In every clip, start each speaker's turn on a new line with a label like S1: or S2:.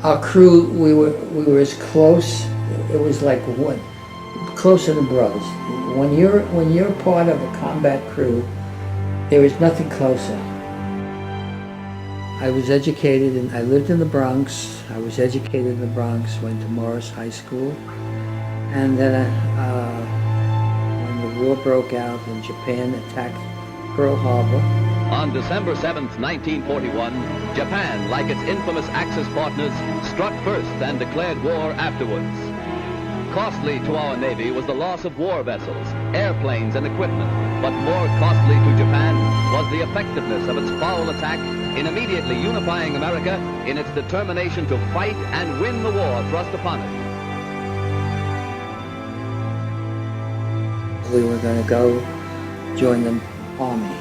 S1: Our crew, we were as close. It was like one, closer than brothers. When you're part of a combat crew, there is nothing closer. I was educated and I lived in the Bronx. I was educated in the Bronx. Went to Morris High School, and then when the war broke out and Japan attacked Pearl Harbor.
S2: On December 7th, 1941, Japan, like its infamous Axis partners, struck first and declared war afterwards. Costly to our Navy was the loss of war vessels, airplanes, and equipment, but more costly to Japan was the effectiveness of its foul attack in immediately unifying America in its determination to fight and win the war thrust upon it.
S1: We were going to go join the Army.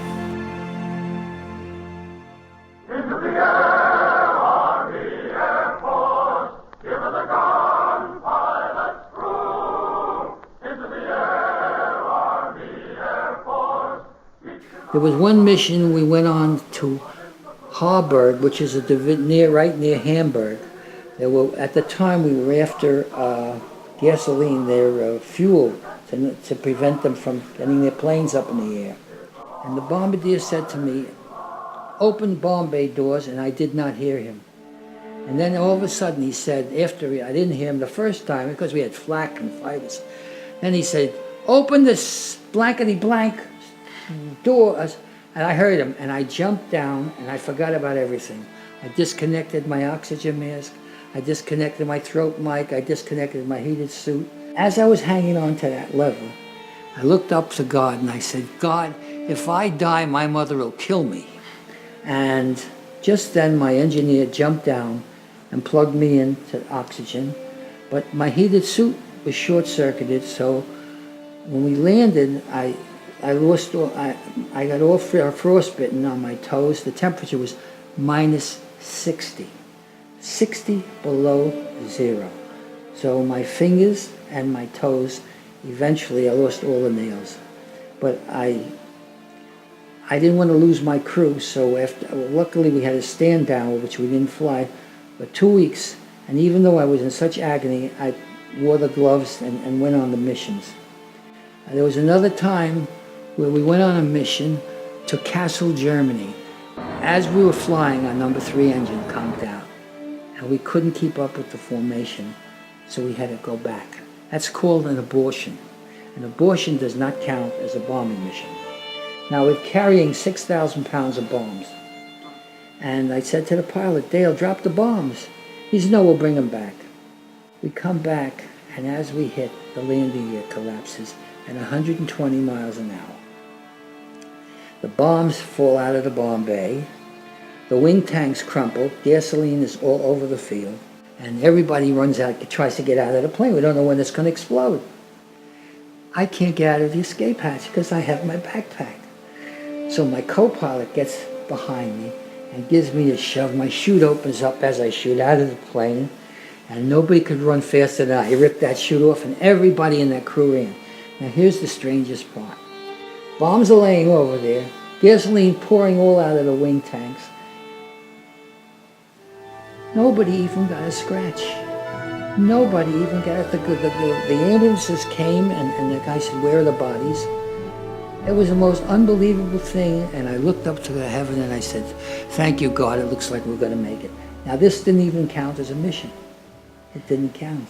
S1: There was one mission we went on to Harburg, which is right near Hamburg. At the time we were after gasoline, their fuel, to prevent them from getting their planes up in the air. And the bombardier said to me, "Open bomb bay doors," and I did not hear him. And then all of a sudden he said, I didn't hear him the first time because we had flak and fighters. Then he said, "Open this blankety blank doors," and I heard him, and I jumped down, and I forgot about everything. I disconnected my oxygen mask, I disconnected my throat mic, I disconnected my heated suit. As I was hanging on to that lever, I looked up to God, and I said, "God, if I die, my mother will kill me." And just then my engineer jumped down and plugged me into oxygen, but my heated suit was short-circuited, so when we landed, I got all frostbitten on my toes. The temperature was minus 60 below zero. So my fingers and my toes, eventually I lost all the nails. But I didn't want to lose my crew, so luckily we had a stand down, which we didn't fly for 2 weeks. And even though I was in such agony, I wore the gloves and went on the missions. There was another time where we went on a mission to Kassel, Germany. As we were flying, our number 3 engine conked out, and we couldn't keep up with the formation, so we had to go back. That's called an abortion. An abortion does not count as a bombing mission. Now we're carrying 6,000 pounds of bombs, and I said to the pilot, "Dale, drop the bombs." He said, "No, we'll bring them back." We come back, and as we hit, the landing gear collapses at 120 miles an hour. The bombs fall out of the bomb bay, the wing tanks crumple, gasoline is all over the field, and everybody runs out, tries to get out of the plane. We don't know when it's going to explode. I can't get out of the escape hatch because I have my backpack. So my co-pilot gets behind me and gives me a shove. My chute opens up as I shoot out of the plane, and nobody could run faster than I ripped that chute off, and everybody in that crew ran. Now here's the strangest part. Bombs are laying over there, gasoline pouring all out of the wing tanks. Nobody even got a scratch. Nobody even got it. The ambulances came, and the guy said, "Where are the bodies?" It was the most unbelievable thing, and I looked up to the heaven and I said, "Thank you, God, it looks like we're going to make it." Now this didn't even count as a mission. It didn't count.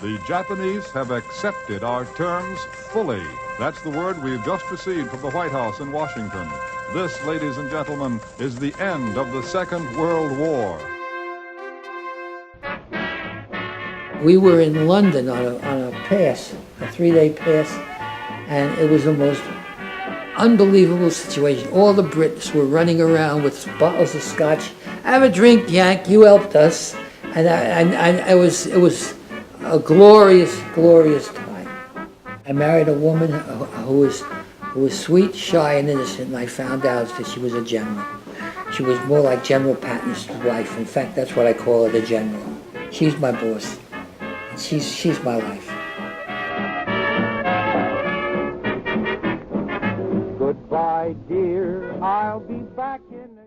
S3: The Japanese have accepted our terms fully. That's the word we've just received from the White House in Washington. This, ladies and gentlemen, is the end of the Second World War.
S1: We were in London on a pass, a 3-day pass, and it was the most unbelievable situation. All the Brits were running around with bottles of scotch. "Have a drink, Yank, you helped us." And it was a glorious, glorious time. I married a woman who was sweet, shy, and innocent, and I found out that she was a general. She was more like General Patton's wife. In fact, that's what I call her, the general. She's my boss. She's my life.
S4: Goodbye, dear, I'll be